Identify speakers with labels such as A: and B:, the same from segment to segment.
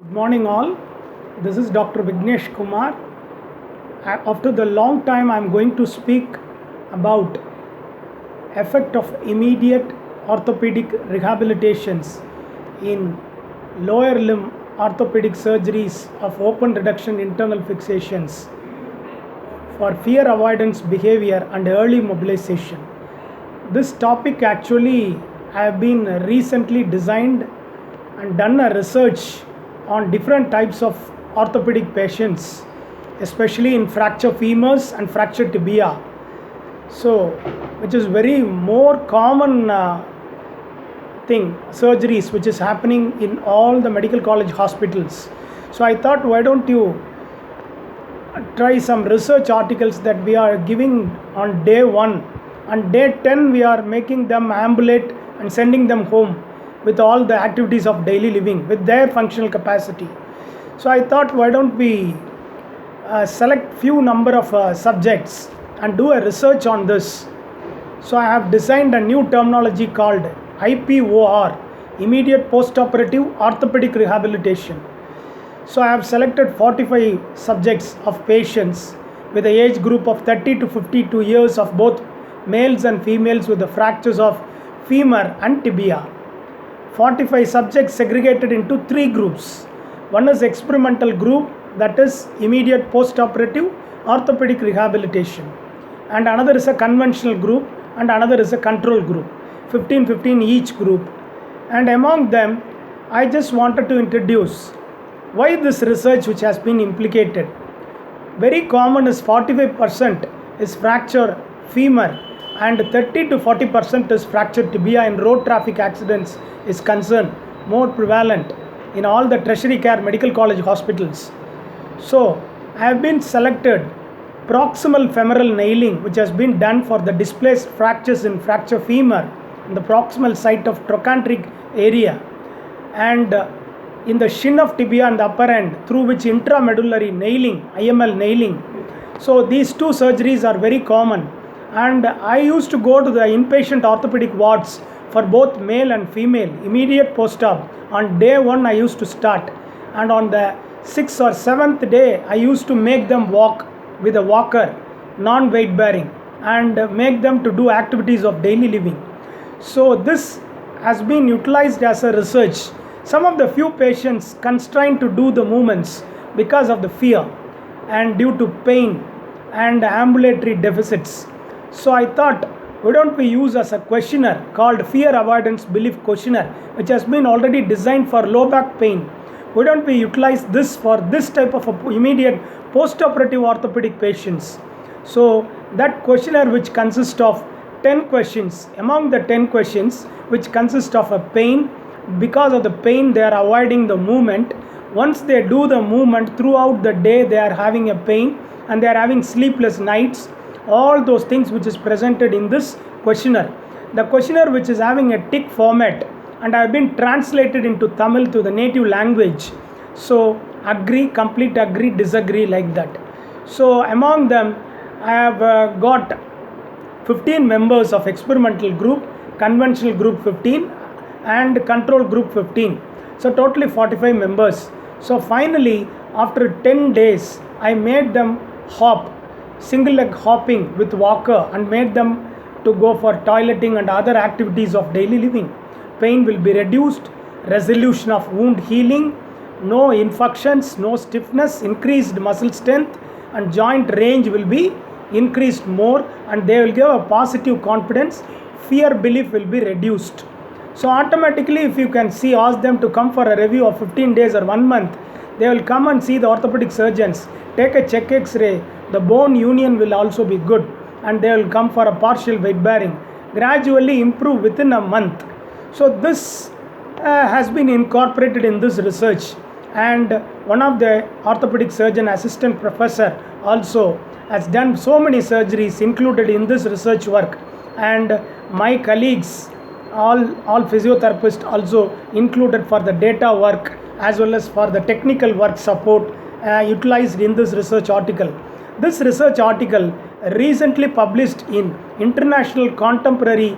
A: Good morning, all. This is Dr. Vignesh Kumar. After the long time, I am going to speak about effect of immediate orthopedic rehabilitations in lower limb orthopedic surgeries of open reduction internal fixations for fear avoidance behavior and early mobilization. This topic actually I have been recently designed and done a research on different types of orthopedic patients, especially in fracture femurs and fracture tibia. So, which is very more common surgeries which is happening in all the medical college hospitals. So I thought, why don't you try some research articles that we are giving on day 1, and day 10 we are making them ambulate and sending them home with all the activities of daily living with their functional capacity. So I thought, why don't we select few number of subjects and do a research on this. So I have designed a new terminology called IPOR, immediate postoperative orthopedic rehabilitation. So I have selected 45 subjects of patients with the age group of 30 to 52 years of both males and females with the fractures of femur and tibia. 45 subjects segregated into 3 groups. One is experimental group, that is immediate postoperative orthopedic rehabilitation, and another is a conventional group, and another is a control group, 15 each group. And among them, I just wanted to introduce why this research which has been implicated. Very common is 45% is fracture femur and 30 to 40% is fracture tibia in road traffic accidents is concerned, more prevalent in all the tertiary care medical college hospitals. So I have been selected proximal femoral nailing, which has been done for the displaced fractures in fracture femur in the proximal site of trochanteric area, and in the shin of tibia and the upper end, through which intramedullary nailing, IML nailing. So these two surgeries are very common, and I used to go to the inpatient orthopedic wards for both male and female immediate post-op. On day 1 I used to start, and on the 6th or 7th day I used to make them walk with a walker, non-weight bearing, and make them to do activities of daily living. So this has been utilized as a research. Some of the few patients constrained to do the movements because of the fear and due to pain and ambulatory deficits. So I thought, why don't we use as a questionnaire called fear avoidance belief questionnaire, which has been already designed for low back pain. Why don't we utilize this for this type of immediate postoperative orthopedic patients? So that questionnaire, which consists of 10 questions, among the 10 questions which consist of a pain, because of the pain they are avoiding the movement. Once they do the movement, throughout the day they are having a pain and they are having sleepless nights, all those things which is presented in this questionnaire. The questionnaire, which is having a tick format, and I have been translated into Tamil to the native language. So agree, complete agree, disagree, like that. So among them I have got 15 members of experimental group, conventional group 15, and control group 15. So totally 45 members. So finally, after 10 days, I made them hop, single leg hopping with walker, and made them to go for toileting and other activities of daily living. Pain will be reduced, resolution of wound healing, no infections, no stiffness, increased muscle strength, and joint range will be increased more, and they will give a positive confidence. Fear belief will be reduced. So automatically, if you can see, ask them to come for a review of 15 days or 1 month, they will come and see the orthopedic surgeons, take a check x-ray, the bone union will also be good, and they will come for a partial weight bearing, gradually improve within a month. So this has been incorporated in this research, and one of the orthopedic surgeon assistant professor also has done so many surgeries included in this research work, and my colleagues, all physiotherapists also included for the data work as well as for the technical work support utilized in this research article. This research article recently published in International Contemporary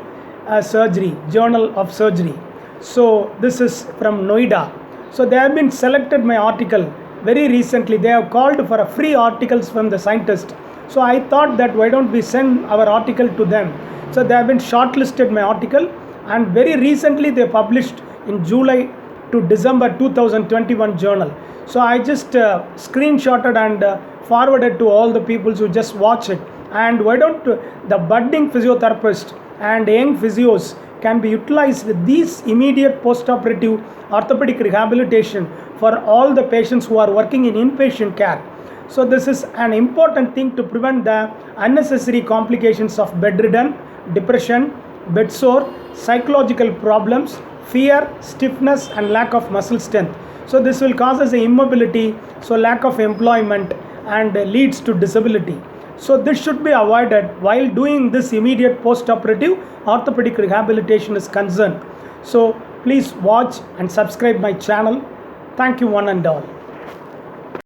A: Surgery, Journal of Surgery. So this is from Noida. So they have been selected my article very recently. They have called for a free articles from the scientist. So I thought that why don't we send our article to them. So they have been shortlisted my article, and very recently they published in July to December 2021 journal. So I just screenshotted and forwarded to all the people who just watch it. And why don't the budding physiotherapist and young physios can be utilized these immediate post-operative orthopedic rehabilitation for all the patients who are working in inpatient care. So this is an important thing to prevent the unnecessary complications of bedridden, depression, bedsore, psychological problems, fear, stiffness and lack of muscle strength. So this will cause us immobility, so lack of employment, and leads to disability. So this should be avoided while doing this immediate post-operative orthopedic rehabilitation is concerned. So please watch and subscribe my channel. Thank you one and all.